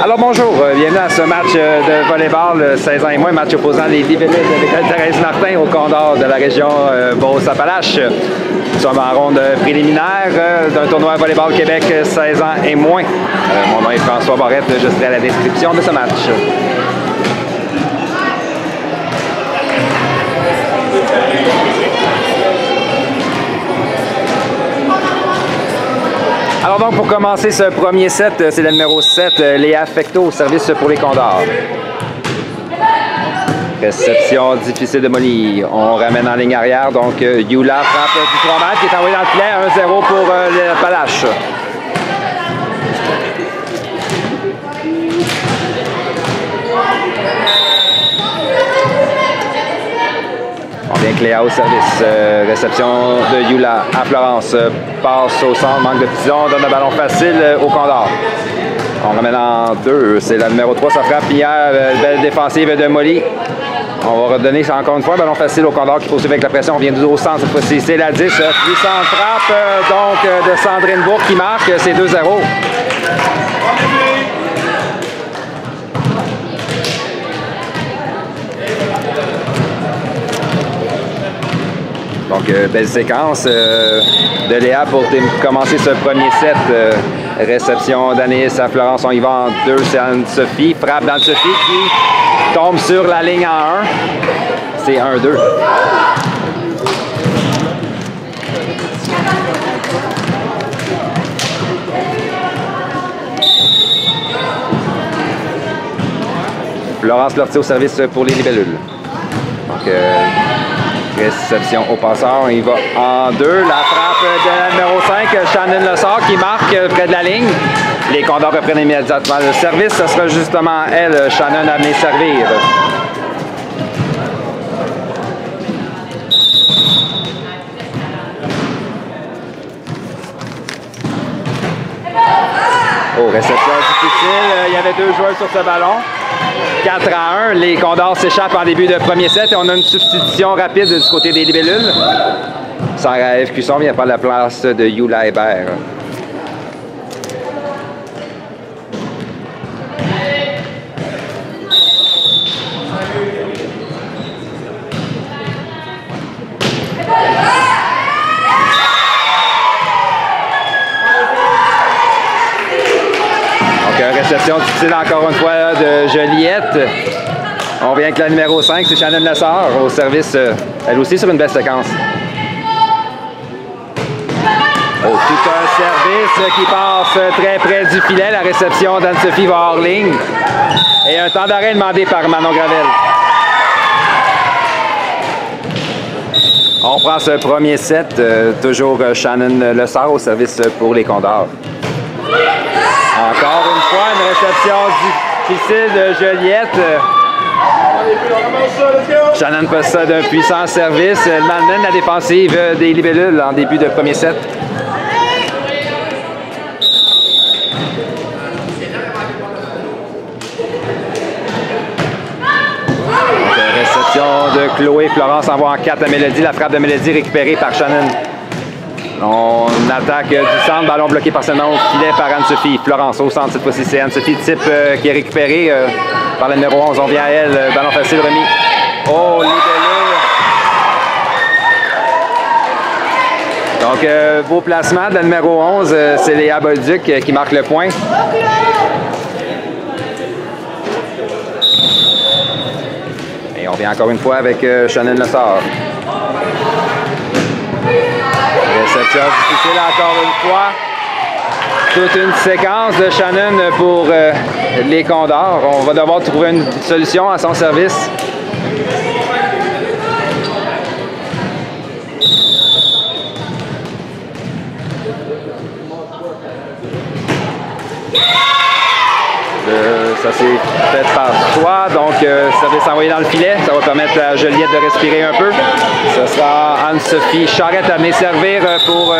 Alors bonjour, bienvenue à ce match de volleyball 16 ans et moins, match opposant les libellés de l'école Thérèse-Martin au Condor de la région Beauce-Appalaches. Nous sommes en ronde préliminaire d'un tournoi Volleyball Québec 16 ans et moins. Mon nom est François Barrette, je serai à la description de ce match. Alors donc, pour commencer ce premier set, c'est le numéro 7, Léa Fecteau, au service pour les Condors. Réception difficile de Molly. On ramène en ligne arrière, donc Yula frappe du 3 mètres qui est envoyé dans le filet, 1-0 pour les Appalaches. On vient Cléa au service. Réception de Yula à Florence. Passe au centre, manque de précision, donne le ballon facile au Condor. On ramène en 2. C'est la numéro 3, ça frappe hier. Belle défensive de Molly. On va redonner encore une fois ballon facile au Condor qui poursuit avec la pression. On vient au centre cette fois-ci. C'est la 10. Puissante frappe donc de Sandrine Bourg qui marque. C'est 2-0. Donc, belle séquence de Léa pour commencer ce premier set. Réception d'Anaïs à Florence. On y va en 2. C'est Anne-Sophie. Frappe d'Anne-Sophie qui tombe sur la ligne en 1. C'est 1-2. Florence Lortie au service pour les libellules. Donc, réception au passeur, il va en 2. La frappe de la numéro 5, Shannon Lessard qui marque près de la ligne. Les Condors reprennent immédiatement le service. Ce sera justement elle, Shannon, à venir servir. Oh, réception difficile. Il y avait 2 joueurs sur ce ballon. 4-1. Les Condors s'échappent en début de premier set et on a une substitution rapide du côté des libellules. Sarah F. Cusson vient prendre la place de Yula Hébert. Réception difficile encore une fois de Joliette. On vient avec la numéro 5, c'est Shannon Lessard au service, elle aussi sur une belle séquence. Oh, tout un service qui passe très près du filet. La réception d'Anne-Sophie va hors ligne. Et un temps d'arrêt demandé par Manon Gravel. On prend ce premier set, toujours Shannon Lessard au service pour les Condors. Encore une fois, une réception difficile de Joliette. Shannon possède un puissant service. Elle malmène la défensive des libellules en début de premier set. Réception de Chloé. Florence envoie en 4 à Mélodie. La frappe de Mélodie récupérée par Shannon. On attaque du centre, ballon bloqué par Sénon au filet par Anne-Sophie. Florence au centre cette fois-ci, c'est Anne-Sophie Type qui est récupérée par la numéro 11. On vient à elle, ballon facile remis. Oh, libellule. Donc, beau placement de la numéro 11, c'est Léa Bolduc qui marque le point. Et on vient encore une fois avec Shannon Lessard. Réception difficile encore une fois. Toute une séquence de Shannon pour les Condors. On va devoir trouver une solution à son service. Ça s'est fait par choix, donc service envoyé dans le filet. Ça va permettre à Joliette de respirer un peu. Ce sera Anne-Sophie Charette à venir servir pour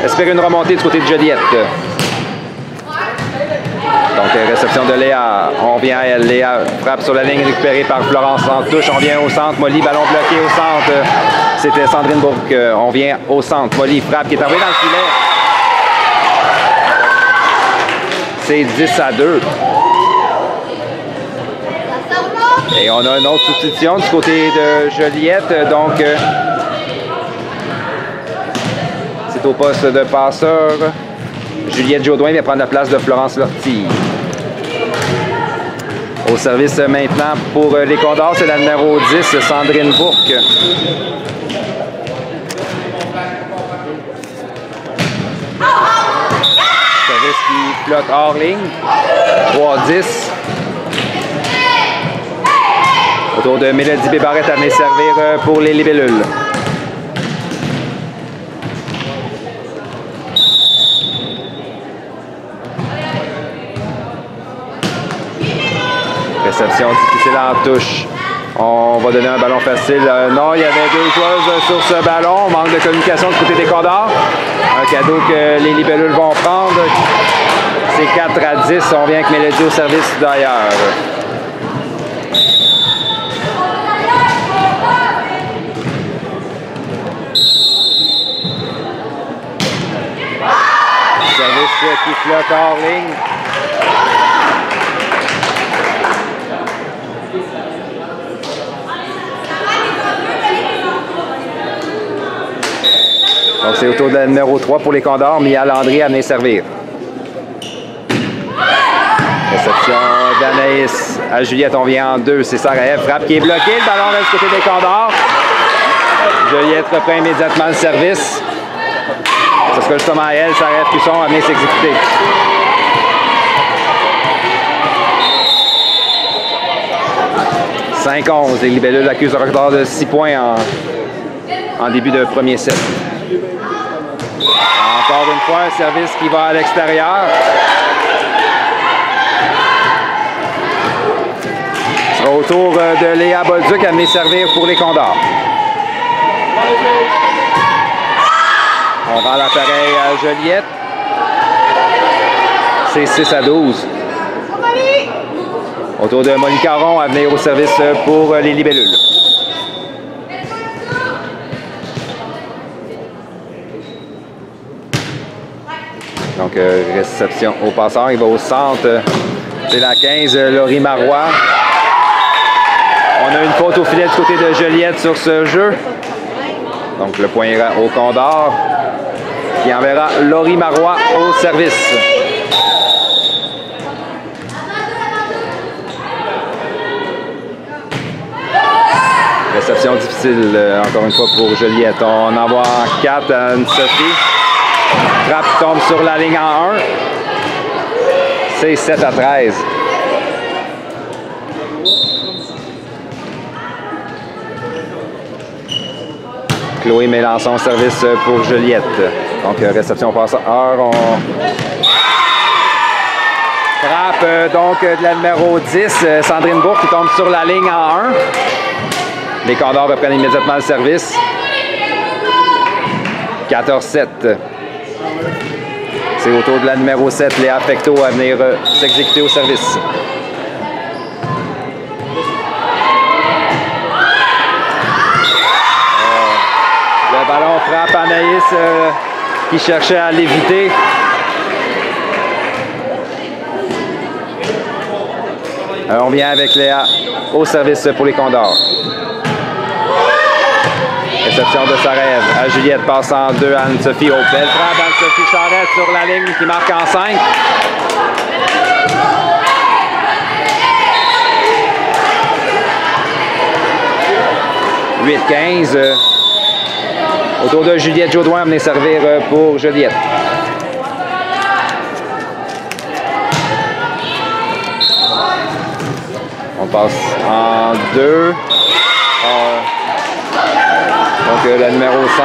espérer une remontée du côté de Joliette. Donc réception de Léa. On vient à elle. Léa frappe sur la ligne récupérée par Florence en touche. On vient au centre. Molly, ballon bloqué au centre. C'était Sandrine Bourg. On vient au centre. Molly frappe qui est envoyée dans le filet. C'est 10-2. Et on a une autre substitution du côté de Joliette. Donc, c'est au poste de passeur. Juliette Jaudoin vient prendre la place de Florence Lortie. Au service maintenant pour les Condors, c'est la numéro 10, Sandrine Bourque. Service qui flotte hors ligne. 3-10. Autour de Mélodie Bébarrette à venir servir pour les libellules. Réception difficile en touche. On va donner un ballon facile. Non, il y avait deux joueuses sur ce ballon. Manque de communication du côté des Condors. Un cadeau que les libellules vont prendre. C'est 4-10. On vient avec Mélodie au service d'ailleurs. Service qui flotte hors ligne. Donc, c'est au tour de la numéro 3 pour les Condors. Mia Landry à venir servir. Réception d'Anaïs à Juliette. On vient en 2. C'est Sarah-Ève. Frappe qui est bloquée. Le ballon reste du côté des Condors. Juliette reprend immédiatement le service. Ce sera justement elle, Sarah-Ève Cusson, à venir s'exécuter. « 5-11. Les libellules accusent un retard de 6 points en début de premier set. Encore une fois, un service qui va à l'extérieur. Ce sera au tour de Léa Bolduc à venir servir pour les Condors. On rend l'appareil à Joliette. C'est 6-12. Autour de Molly Caron à venir au service pour les libellules. Donc, réception au passeur. Il va au centre. C'est la 15, Laurie Marois. On a une faute au filet du côté de Joliette sur ce jeu. Donc, le point ira au Condor, qui enverra Laurie Marois au service. Réception difficile, encore une fois, pour Joliette. On envoie en 4 à Anne-Sophie. Frappe tombe sur la ligne en 1. C'est 7-13. Chloé Mélençon, service pour Joliette. Donc, réception passeur. On frappe donc de la numéro 10, Sandrine Bourque, qui tombe sur la ligne en 1. Les Condors reprennent immédiatement le service. 14-7. C'est au tour de la numéro 7, Léa Fecteau, à venir s'exécuter au service. Le ballon frappe Anaïs qui cherchait à l'éviter. On vient avec Léa au service pour les Condors. Réception de Sarah-Ève à Juliette, passe en 2 à Anne-Sophie. Au belle frappe d'Anne-Sophie Charette sur la ligne qui marque en 5. « 8-15. Autour de Juliette Jaudoin à venir servir pour Joliette. On passe en 2. Donc la numéro 5,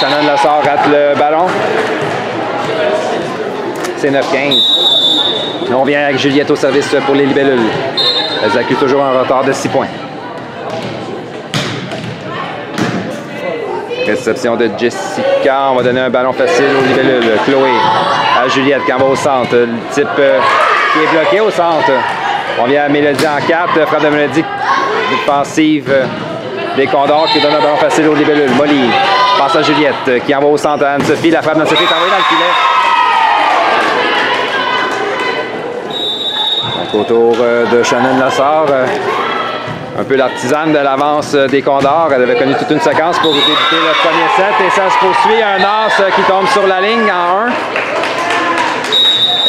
Shannon Lessard rate le ballon. C'est 9-15. On vient avec Juliette au service pour les libellules. Elles accusent toujours un retard de 6 points. Réception de Jessica. On va donner un ballon facile aux libellules. Chloé à Juliette qui en va au centre. Le type qui est bloqué au centre. On vient à Mélodie en 4. Frappe de Mélodie défensive des Condors qui donne un ballon facile aux libellules. Molly passe à Juliette qui envoie au centre à Anne-Sophie. La frappe d'Anne-Sophie est envoyée dans le filet. Donc autour de Shannon Lessard, un peu l'artisane de l'avance des Condors. Elle avait connu toute une séquence pour débuter le premier set et ça se poursuit. Un as qui tombe sur la ligne en 1.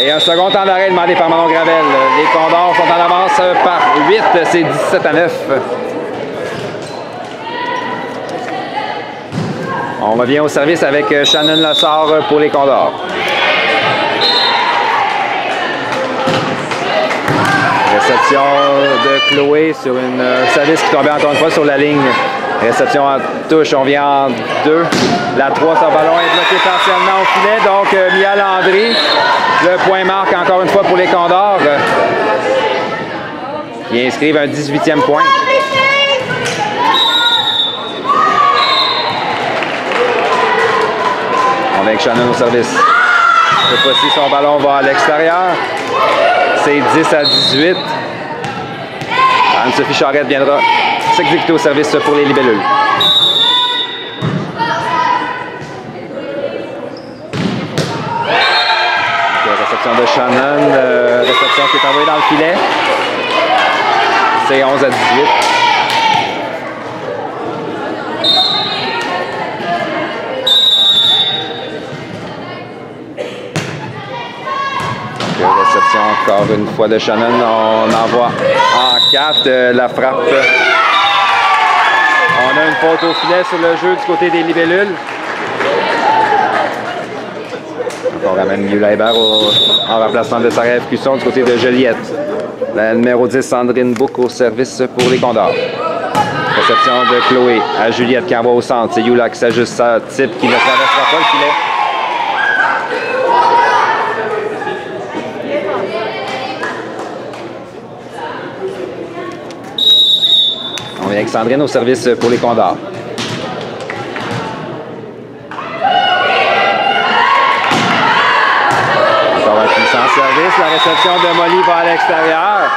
Et un second temps d'arrêt demandé par Manon Gravel. Les Condors sont en avance par 8, c'est 17-9. On revient au service avec Shannon Lessard pour les Condors. Réception de Chloé sur une service qui tombait encore une fois sur la ligne. Réception en touche, on vient en 2. La 3, son ballon est bloqué partiellement au filet. Donc, Mia Landry, le point marque encore une fois pour les Condors. Qui inscrivent un 18e point. On vient avec Shannon au service. Cette fois-ci, son ballon va à l'extérieur. C'est 10-18. Anne-Sophie Charette viendra s'exécuter au service pour les libellules. Réception de Shannon, réception qui est envoyée dans le filet. C'est 11-18. Réception encore une fois de Shannon. On envoie en 4 la frappe. On a une faute au filet sur le jeu du côté des libellules. On ramène Yula Hébert en remplacement de Sarah F. Cusson du côté de Joliette. La numéro 10, Sandrine Bouc au service pour les Condors. Réception de Chloé à Juliette qui envoie au centre. C'est Yula qui s'ajuste sa type qui ne traversera pas le filet. On vient avec Sandrine au service pour les Condors. Encore un puissant service. La réception de Molly va à l'extérieur.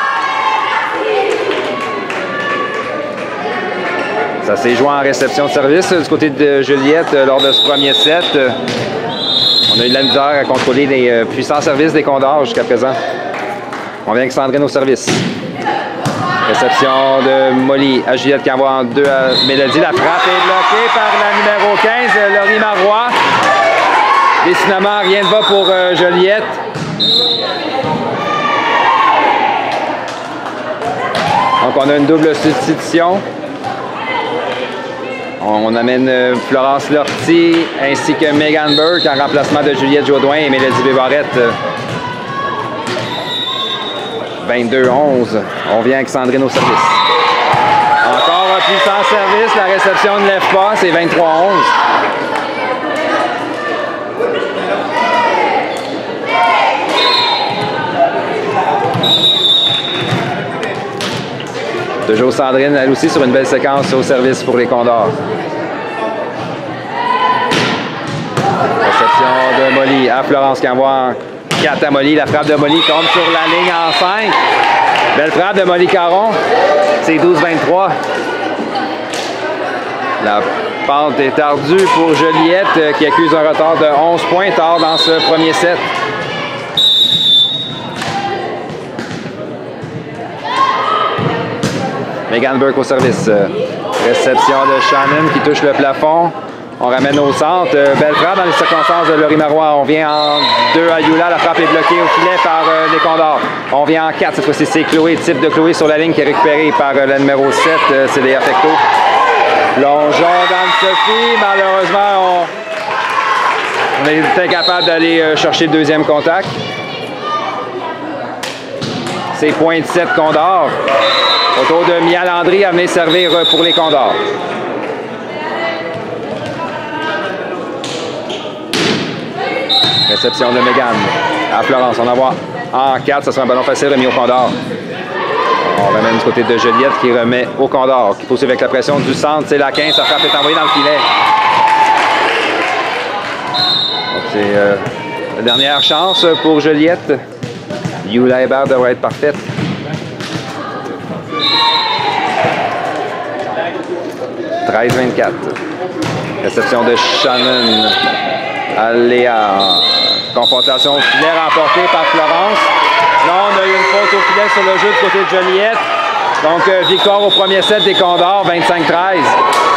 Ça s'est joué en réception de service du côté de Juliette lors de ce premier set. On a eu de la misère à contrôler les puissants services des Condors jusqu'à présent. On vient avec Sandrine au service. Réception de Molly à Juliette qui envoie en 2 à Mélodie. La frappe est bloquée par la numéro 15, Laurie Marois. Décidément, rien ne va pour Joliette. Donc, on a une double substitution. On amène Florence Lortie ainsi que Megan Burke en remplacement de Juliette Jaudoin et Mélodie Bébarrette. 22-11. On vient avec Sandrine au service. Encore un puissant service. La réception ne lève pas. C'est 23-11. Toujours Sandrine, elle aussi, sur une belle séquence au service pour les Condors. Réception de Molly à Florence qui envoie 4 à Molly. La frappe de Molly tombe sur la ligne en 5. Belle frappe de Molly Caron. C'est 12-23. La pente est ardue pour Joliette qui accuse un retard de 11 points tard dans ce premier set. Megan Burke au service. Réception de Shannon qui touche le plafond. On ramène au centre. Belle frappe dans les circonstances de Laurie Marois. On vient en 2 à Yula. La frappe est bloquée au filet par les Condors. On vient en 4. Cette fois-ci, c'est Chloé, type de Chloé sur la ligne qui est récupérée par la numéro 7, Célia Fecto. Plongeon d'Anne-Sophie. Malheureusement, on est incapable d'aller chercher le deuxième contact. C'est point 17 Condors. Autour de Mia Landry à venir servir pour les Condors. Réception de Mégane à Florence. On envoie en 4. Ça sera un ballon facile remis au Condor. On ramène du côté de Joliette qui remet au Condor. Qui poursuit avec la pression du centre. C'est la 15. Sa frappe est envoyée dans le filet. C'est la dernière chance pour Joliette. Yula Hébert devrait être parfaite. « 13-24. Réception de Shannon à Léa. Confrontation au filet remportée par Florence. Là, on a eu une faute au filet sur le jeu du côté de Joliette. Donc, victoire au premier set des Condors, 25-13.